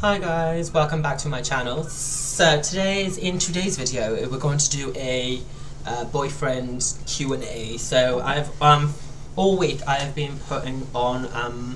Hi guys, welcome back to my channel. So in today's video we're going to do a boyfriend Q&A. So I've all week I have been putting on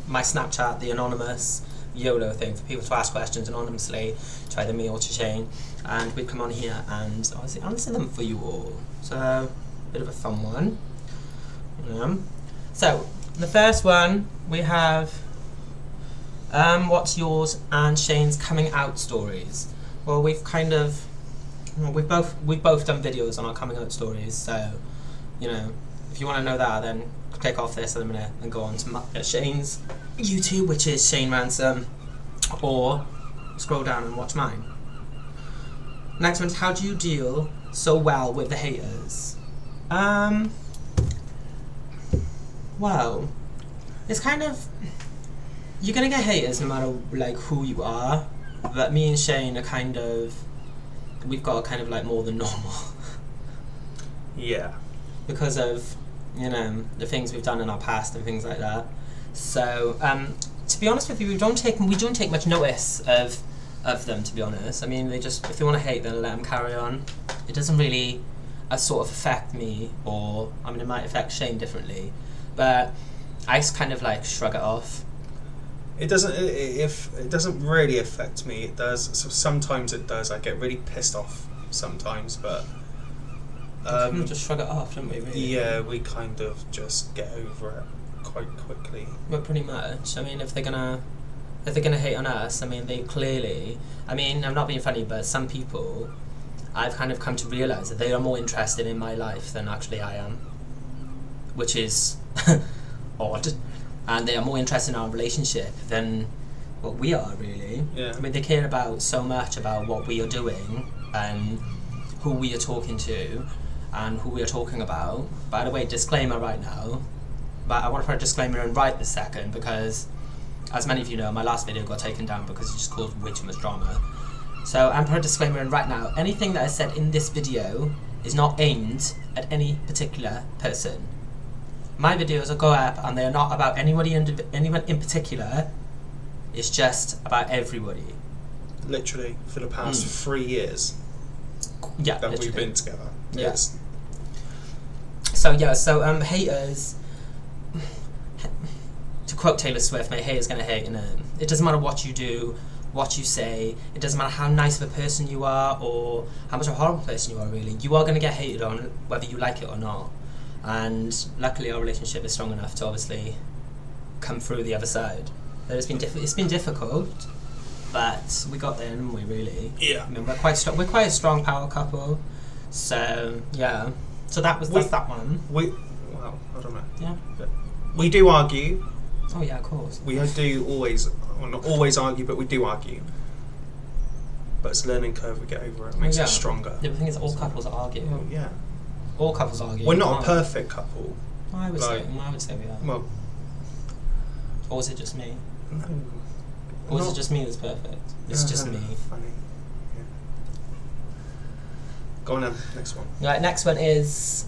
my Snapchat the anonymous YOLO thing for people to ask questions anonymously to either me or to Shane, and we've come on here and obviously answer them for you all. So a bit of a fun one. So the first one we have. What's yours and Shane's coming out stories? Well, we've both done videos on our coming out stories, so if you want to know that, then click off this in a minute and go on to Shane's YouTube, which is Shane Ransom, or scroll down and watch mine. Next one is, how do you deal so well with the haters? Well, it's kind of, you're gonna get haters no matter like who you are, but me and Shane are we've got more than normal. Yeah. Because of the things we've done in our past and things like that. So to be honest with you, we don't take much notice of them, to be honest. I mean, if they want to hate, then let them carry on. It doesn't really sort of affect me, or I mean, it might affect Shane differently, but I just kind of like shrug it off. It doesn't. If it doesn't really affect me, it does. So sometimes it does. I get really pissed off sometimes, but we just shrug it off, don't we? Really? Yeah, we kind of just get over it quite quickly. But pretty much. I mean, if they're gonna hate on us, I mean, they clearly. I mean, I'm not being funny, but some people, I've kind of come to realise that they are more interested in my life than actually I am, which is odd. And they are more interested in our relationship than what we are, really. Yeah. I mean, they care about so much about what we are doing and who we are talking to and who we are talking about. By the way, disclaimer right now, but I want to put a disclaimer in right this second, because as many of you know, my last video got taken down because it just caused way too much drama. So I'm putting a disclaimer in right now. Anything that I said in this video is not aimed at any particular person. My videos will go up and they are not about anyone in particular. It's just about everybody. Literally, for the past 3 years that literally. We've been together. Yes. So haters, to quote Taylor Swift, my haters gonna hate, and it doesn't matter what you do, what you say, it doesn't matter how nice of a person you are or how much of a horrible person you are, really. You are gonna get hated on whether you like it or not. And luckily our relationship is strong enough to obviously come through the other side. But it's been difficult, but we got there, didn't we, really? Yeah. I mean, we're quite a strong power couple. So yeah. So that's that one. Well, I don't know. Yeah. But we do argue. Oh yeah, of course. We do always, well, not always argue, but we do argue. But it's a learning curve. We get over it. It makes us stronger. Yeah, the thing is, all couples argue. Well, yeah. All couples argue. We're not a perfect couple. I would say we are. Well, or is it just me? No. Or is it just me that's perfect? It's just me. Funny. Yeah. Go on then, next one. Right, next one is,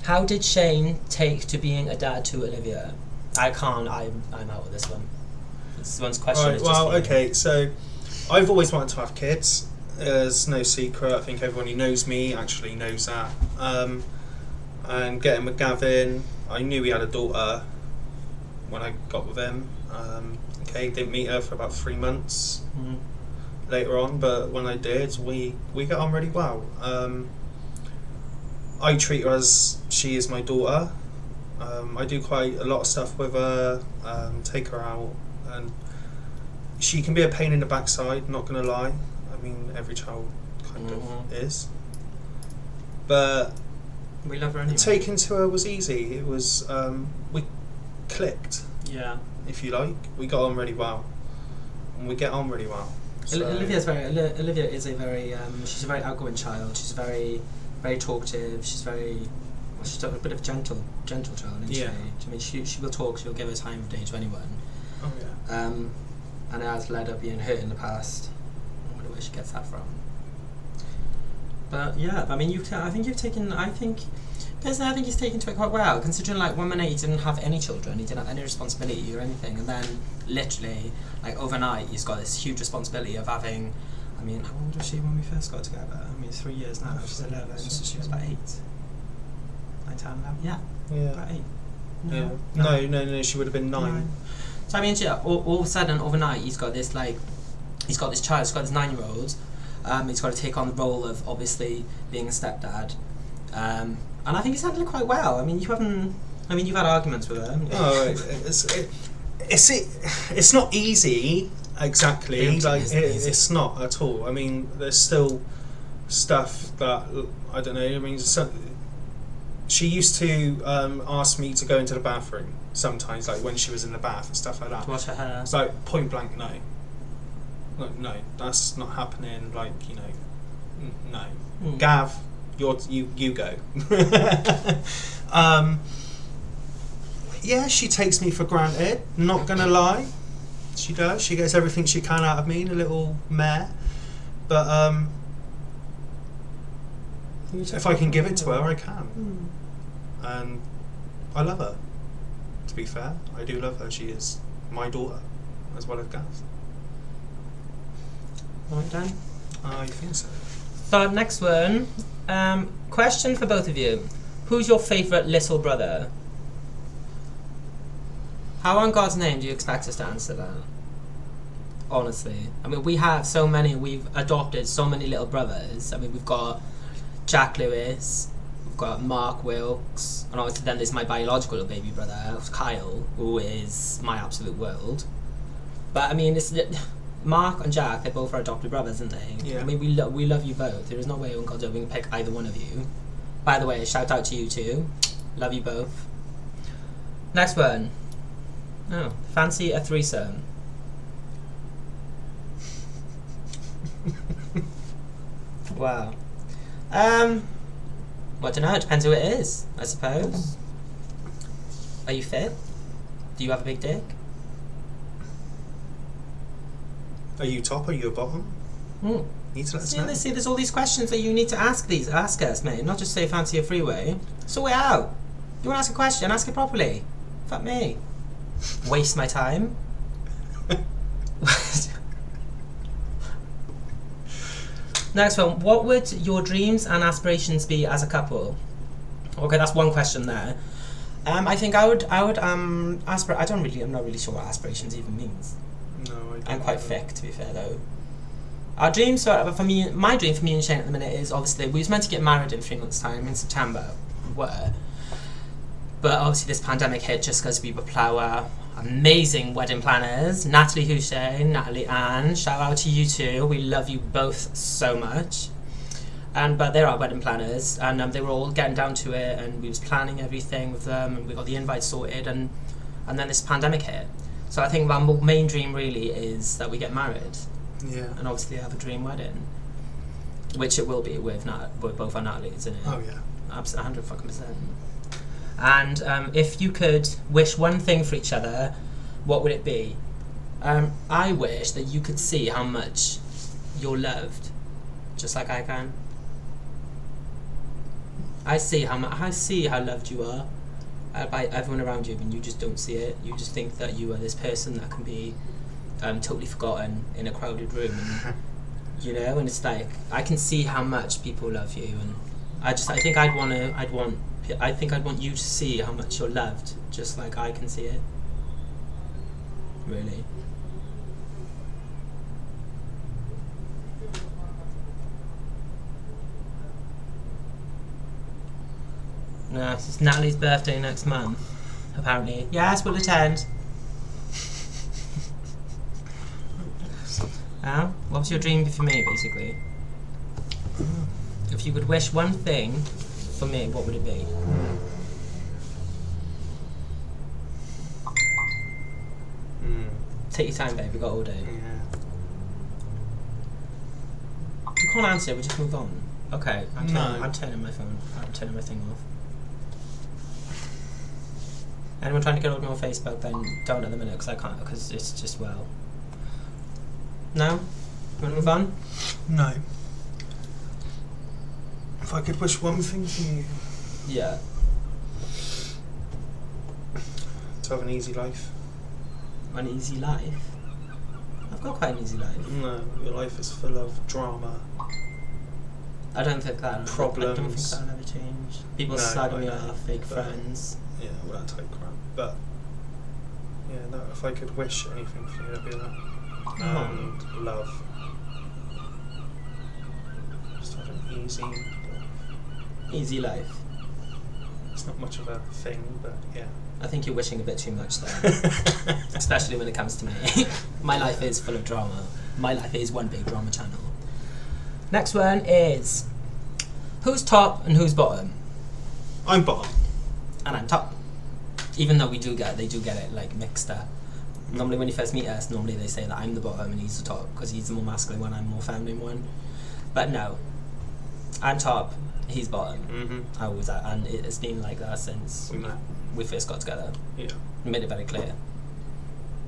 how did Shane take to being a dad to Olivia? I'm out with this one. This one's question Right, is well, just okay, so I've always wanted to have kids. There's no secret. I think everyone who knows me actually knows that. And getting with Gavin, I knew he had a daughter when I got with him. Didn't meet her for about 3 months later on, but when I did, we got on really well. I treat her as she is my daughter. I do quite a lot of stuff with her, take her out, and she can be a pain in the backside, not gonna lie. I mean, every child kind of is. But we love her anyway. Taking to her was easy. It was, we clicked. Yeah. If you like. We got on really well. And we get on really well. So Olivia is a very, she's a very outgoing child. She's very, very talkative. She's she's a bit of a gentle child, isn't she? I mean, she will talk, she'll give her time of day to anyone. Oh yeah. And it has led her being hurt in the past. I wonder where she gets that from. But yeah, I mean, I think Personally, I think he's taken to it quite well, considering like 1 minute he didn't have any children, he didn't have any responsibility or anything, and then literally, like overnight, he's got this huge responsibility of having. I mean, how old was she when we first got together? I mean, it's 3 years now. She's 11, so she was about 8. 9, 10, 11. Yeah. About 8. No. She would have been 9. So I mean, all of a sudden, overnight, he's got this child. He's got this 9-year-old. He's got to take on the role of obviously being a stepdad. And I think he's handled it quite well. I mean, you've had arguments with her, haven't you? Oh, it's not easy exactly. Like it's not at all. I mean, there's still stuff that I don't know. I mean, she used to ask me to go into the bathroom sometimes, like when she was in the bath and stuff like that. To wash her hair. It's like point blank, no. No, that's not happening. Like, you know, no. Gav, you go. Yeah, she takes me for granted. Not gonna lie, she does. She gets everything she can out of me, the little mare. But if I can give it to her, I can. And I love her. To be fair, I do love her. She is my daughter, as well as Gav. Right, Dan? I think so. So next one, question for both of you: who's your favourite little brother? How on God's name do you expect us to answer that? Honestly, I mean, we have so many. We've adopted so many little brothers. I mean, we've got Jack Lewis, we've got Mark Wilkes, and obviously then there's my biological little baby brother, Kyle, who is my absolute world. But I mean, Mark and Jack, they're both our adopted brothers, aren't they? Yeah. I mean, we love you both. There is no way on God's earth we can pick either one of you. By the way, shout out to you too. Love you both. Next one. Oh, fancy a threesome. Wow. Well, I don't know. It depends who it is, I suppose. Are you fit? Do you have a big dick? Are you top? Are you a bottom? Need to let us know. See, there's all these questions that you need to ask us, mate. Not just say fancy a freeway. Sort it out. You want to ask a question? Ask it properly. Fuck me. Waste my time. Next one. What would your dreams and aspirations be as a couple? Okay, that's one question there. I think I would aspirate. I'm not really sure what aspirations even means. No, I don't. I'm quite thick, to be fair, though. Our dreams for me, my dream for me and Shane at the minute is obviously we was meant to get married in 3 months' time in September. We were, but obviously this pandemic hit just because we would plough our amazing wedding planners, Natalie Hussein, Natalie Ann. Shout out to you two. We love you both so much. But they're our wedding planners, and they were all getting down to it, and we was planning everything with them, and we got the invite sorted, and then this pandemic hit. So I think my main dream really is that we get married. Yeah. And obviously have a dream wedding, which it will be with both our Natalie's, isn't it? Oh yeah. Absolutely, 100%. And if you could wish one thing for each other, what would it be? I wish that you could see how much you're loved, just like I can. I see how loved you are by everyone around you, and you just don't see it. You just think that you are this person that can be totally forgotten in a crowded room, and and it's like I can see how much people love you, and I think I'd want you to see how much you're loved, just like I can see it. Really. No, it's Natalie's birthday next month, apparently. Yes, we'll attend. What was your dream for me, basically? If you could wish one thing for me, what would it be? Take your time, babe. We've got all day. Yeah. If you can't answer, we'll just move on. Okay, I'm No. turning my phone. I'm turning my thing off. Anyone trying to get hold of me on Facebook, then don't at the minute, because I can't, because it's just, well... No? You want to move on? No. If I could wish one thing for you. Yeah. To have an easy life. An easy life? I've got quite an easy life. No, your life is full of drama. I don't think that Problems. I don't think that'll ever change. People No, slagging I me know, off, fake but- friends. Yeah, all that type crap. But yeah, no, if I could wish anything for you, it'd be that. And love. Just have an easy life. Easy life. It's not much of a thing, but yeah. I think you're wishing a bit too much there. Especially when it comes to me. My life is full of drama. My life is one big drama channel. Next one is who's top and who's bottom? I'm bottom. And I'm top. Even though they do get it like mixed up. Normally when you first meet us, normally they say that I'm the bottom and he's the top because he's the more masculine one, I'm the more feminine one. But no, I'm top, he's bottom. Mm-hmm. I always and it's been like that since We met. we first got together. Yeah. Made it very clear.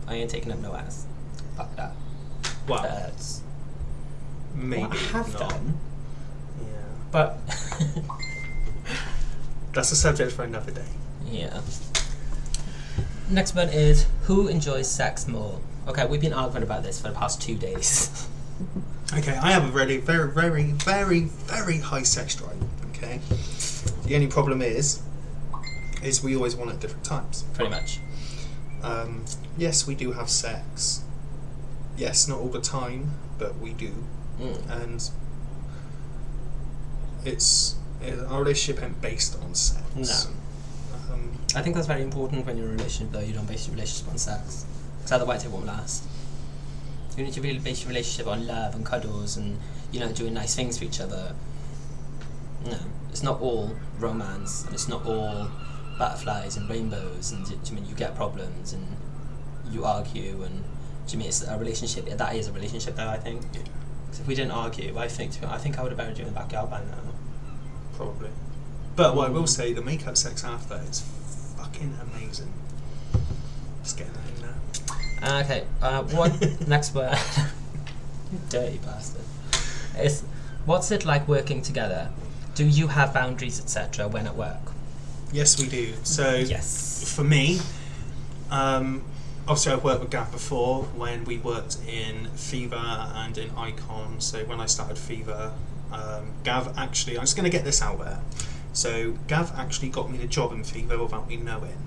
I ain't taking up no ass. Fuck that. Well, That hurts. maybe Well, I have not. done, Yeah. but That's a subject for another day. yeah. Next one is who enjoys sex more? Okay, we've been arguing about this for the past 2 days. Okay, I have a really very, very, very, very high sex drive. Okay. The only problem is we always want it at different times. Pretty much. Yes, we do have sex. Yes, not all the time, but we do. And our relationship ain't based on sex. No. I think that's very important when you're in a relationship, though. You don't base your relationship on sex, because otherwise it won't last. You need to really base your relationship on love and cuddles and, you know, doing nice things for each other. No, it's not all romance, and it's not all butterflies and rainbows, and do you mean you get problems and you argue, and do you mean it's a relationship? That is a relationship, though, I think. Yeah. 'Cause if we didn't argue, I think I would have buried you in the backyard by now. Probably. But what I will say, the make-up sex after is fucking amazing. Just getting that in there. Okay, what next word? You dirty bastard. Is what's it like working together? Do you have boundaries, etc., when at work? Yes, we do. So Yes. for me, obviously I've worked with Gav before when we worked in Fever and in Icon. So when I started Fever, Gav actually, I'm just going to get this out there. So Gav actually got me the job in Fever without me knowing.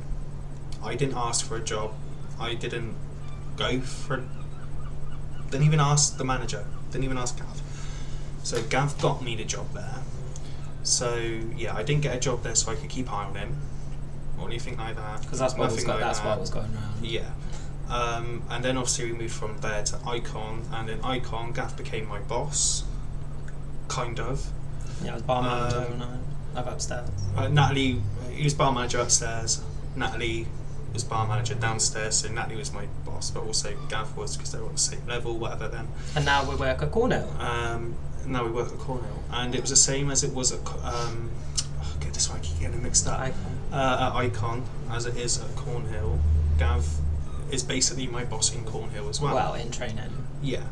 I didn't ask for a job. I didn't go for. Didn't even ask the manager. Didn't even ask Gav. So Gav got me the job there. So yeah, I didn't get a job there so I could keep eye on him or anything like that. Because that's what was Nothing like that's that. what was going around. Yeah. And then obviously we moved from there to Icon, and in Icon, Gav became my boss. Kind of. Yeah, I was bar manager when I was upstairs. Natalie, he was bar manager upstairs. Natalie was bar manager downstairs, so Natalie was my boss, but also Gav was, because they were on the same level, whatever then. And now we work at Cornell. Now we work at Cornell, and it was the same as it was at get this right, I keep getting it mixed up. At Icon, as it is at Cornhill. Gav is basically my boss in Cornhill as well. Well, in training. Yeah.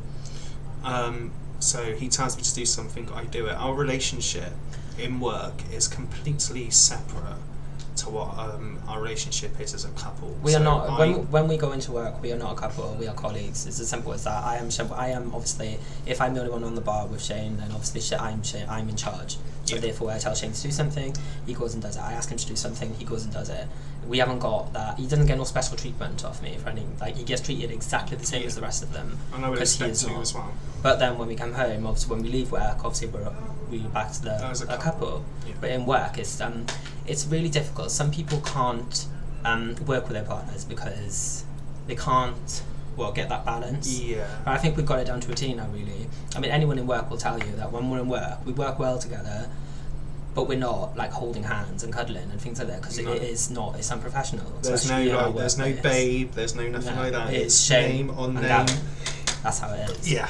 So he tells me to do something, I do it. Our relationship in work is completely separate to what our relationship is as a couple. We So are not I- when we go into work. We are not a couple. We are colleagues. It's as simple as that. I am obviously. If I'm the only one on the bar with Shane, then obviously I'm in charge. So Yeah. therefore, I tell Shane to do something, he goes and does it. I ask him to do something, he goes and does it. We haven't got that. He doesn't get no special treatment off me for any. Like he gets treated exactly the same Yeah. as the rest of them. And I would 'cause he expect is to not. as well. But then when we come home, obviously when we leave work, obviously we're back to As a a couple. Yeah. But in work, it's really difficult. Some people can't work with their partners because they can't get that balance. Yeah. But I think we've got it down to a T now, really. I mean, anyone in work will tell you that when we're in work, we work well together, but we're not like holding hands and cuddling and things like that because No. it is not. It's unprofessional. There's no especially in our there's no workplace. babe, there's no nothing No, like that. It's Shane name on and name. Gavin. That's how it is. Yeah.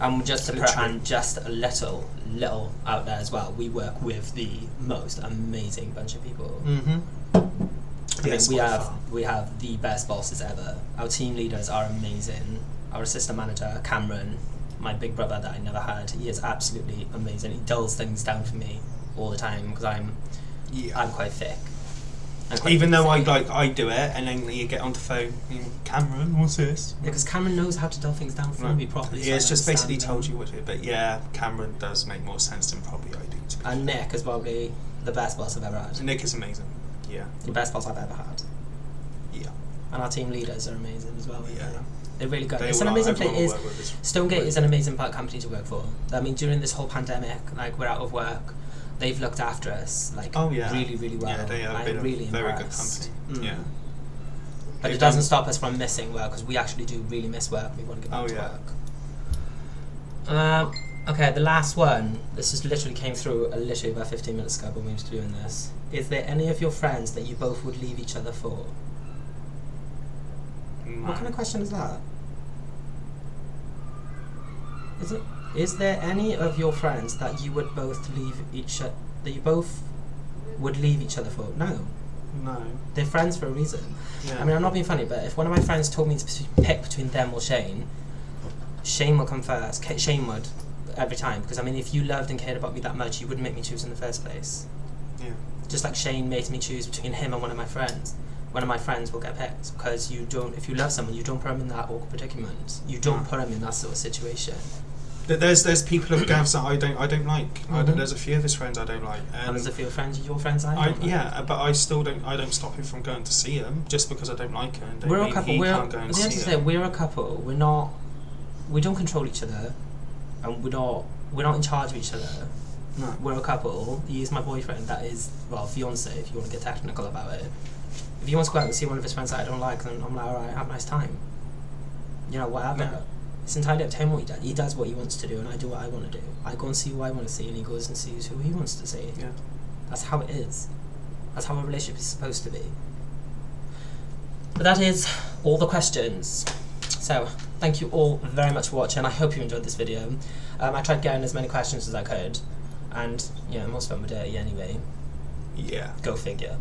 And just to put, Literally. and just a little out there as well. We work with the most amazing bunch of people. Mm-hmm. I mean, Yes, we by have far. we have the best bosses ever. Our team leaders are amazing. Our assistant manager Cameron, my big brother that I never had, he is absolutely amazing. He dulls things down for me all the time because I'm Yeah. quite thick. And quite Even though easy. I do it, and then you get on the phone, Cameron, what's this? Yeah, because Cameron knows how to dull things down for me properly. Yeah, so it's I just basically understand told them. you what to do. But yeah, Cameron does make more sense than probably I do. To be And fair. Nick is probably the best boss I've ever had. Nick is amazing. Yeah. The best boss I've ever had. Yeah. And our team leaders are amazing as well. Yeah. They're really good. They It's all an are. amazing Everyone place. will work with us. Stonegate is an amazing company to work for. I mean, during this whole pandemic, like we're out of work, they've looked after us like Oh, yeah. really, really well. Yeah, they have I'm been really a very impressed. good company. Yeah. But They've it doesn't done- stop us from missing work because we actually do really miss work. We want to get back Oh, to yeah. work. Okay, the last one. This just literally came through literally about 15 minutes ago when we were doing this. Is there any of your friends that you both would leave each other for? What kind of question is that? Is there any of your friends that you would both leave each that you both would leave each other for? No. No. They're friends for a reason. Yeah. I mean, I'm not being funny, but if one of my friends told me to pick between them or Shane, Shane will come first. Shane would every time, because I mean, if you loved and cared about me that much, you wouldn't make me choose in the first place. Yeah. Just like Shane made me choose between him and one of my friends. One of my friends will get picked because you don't. If you love someone, you don't put them in that awkward predicament. You don't put them in that sort of situation. There's people of Gav's that I don't like. Mhm. There's a few of his friends I don't like. And there's a few friends, your friends, I don't like. Yeah, but I still don't. I don't stop him from going to see him just because I don't like him. Don't We're a mean couple. He We're can't go at and the end of see the day, him. we're a couple. We're not. We don't control each other, and we're not in charge of each other. No. We're a couple. He is my boyfriend. That is, well, fiance, if you want to get technical about it. If he wants to go out and see one of his friends that I don't like, then I'm like, alright, have a nice time. You know, whatever. No. It's entirely up to him what he does. He does what he wants to do, and I do what I want to do. I go and see who I want to see, and he goes and sees who he wants to see. Yeah. That's how it is. That's how a relationship is supposed to be. But that is all the questions. So, thank you all very much for watching. I hope you enjoyed this video. I tried getting as many questions as I could, and yeah, most of them were dirty anyway. Yeah. Go figure.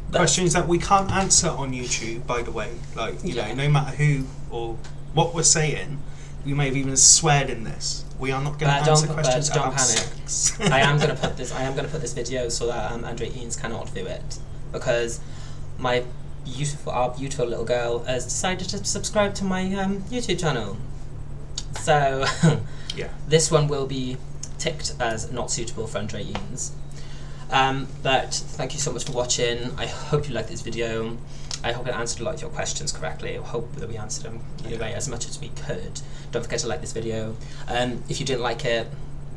But Questions that we can't answer on YouTube, by the way. Like, you Yeah. know, no matter who or what we're saying, we may have even sweared in this. We are not going to answer questions don't about panic. sex. I am gonna put this video so that Andre Eanes cannot view it, because our beautiful little girl has decided to subscribe to my YouTube channel. So Yeah. this one will be ticked as not suitable for Andre Eanes. But thank you so much for watching. I hope you liked this video. I hope it answered a lot of your questions correctly. I hope that we answered them anyway as much as we could. Don't forget to like this video. If you didn't like it,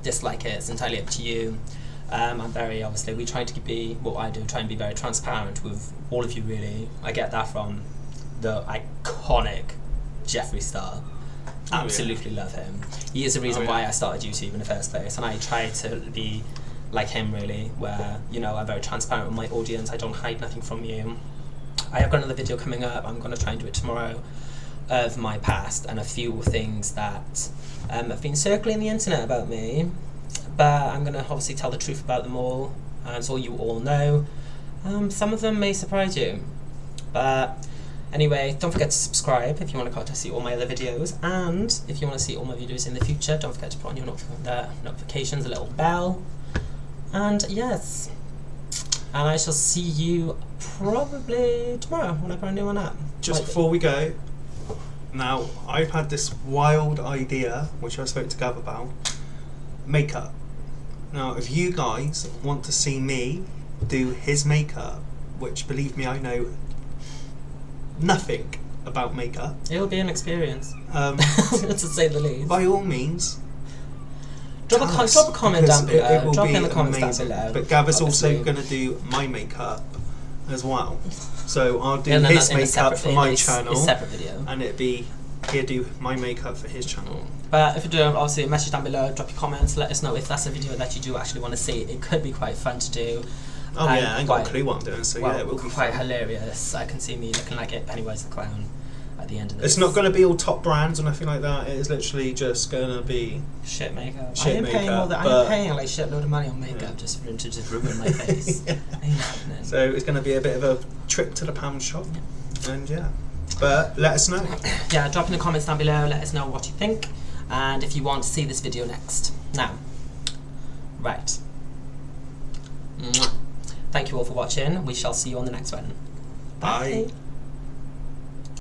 dislike it. It's entirely up to you. We try to be what I do, try and be very transparent with all of you really. I get that from the iconic Jeffree Star. yeah. Absolutely love him. He is the reason yeah. why I started YouTube in the first place, and I try to be like him really, where, you know, I'm very transparent with my audience. I don't hide nothing from you. I have got another video coming up. I'm going to try and do it tomorrow, of my past and a few things that have been circling the internet about me, but I'm going to obviously tell the truth about them all, so you all know. Some of them may surprise you, but anyway, don't forget to subscribe if you want to see all my other videos, and if you want to see all my videos in the future, don't forget to put on your notifications, a little bell. And yes, and I shall see you probably tomorrow when I put a new one up. Just before we go, now I've had this wild idea, which I spoke to Gav about, makeup. Now, if you guys want to see me do his makeup, which believe me, I know nothing about makeup, It'll be an experience, to to say the least. by all means, Drop a comment because down below. It will Drop be in the comments amazing. down below. But Gav is also obviously. going to do my makeup as well. So I'll do And then his in a makeup separate- for in my a channel, separate video. and he'll do my makeup for his channel. But if you do, obviously, message down below, drop your comments, let us know if that's a video that you do actually want to see. It could be quite fun to do. Oh and yeah, I ain't got a clue what I'm doing, so yeah, it will be quite fun. hilarious. I can see me looking like it, Pennywise the Clown, at the end of this. It's not going to be all top brands or nothing like that. It is literally just going to be shit makeup. Shit I ain't paying makeup, I but- ain't paying like shitload of money on makeup just for him to just ruin my face. Yeah. Ain't happening. So it's going to be a bit of a trip to the pound shop, and yeah. But let us know. Yeah, drop in the comments down below, let us know what you think, and if you want to see this video next. Now, right. Mwah. thank you all for watching. We shall see you on the next one. Bye.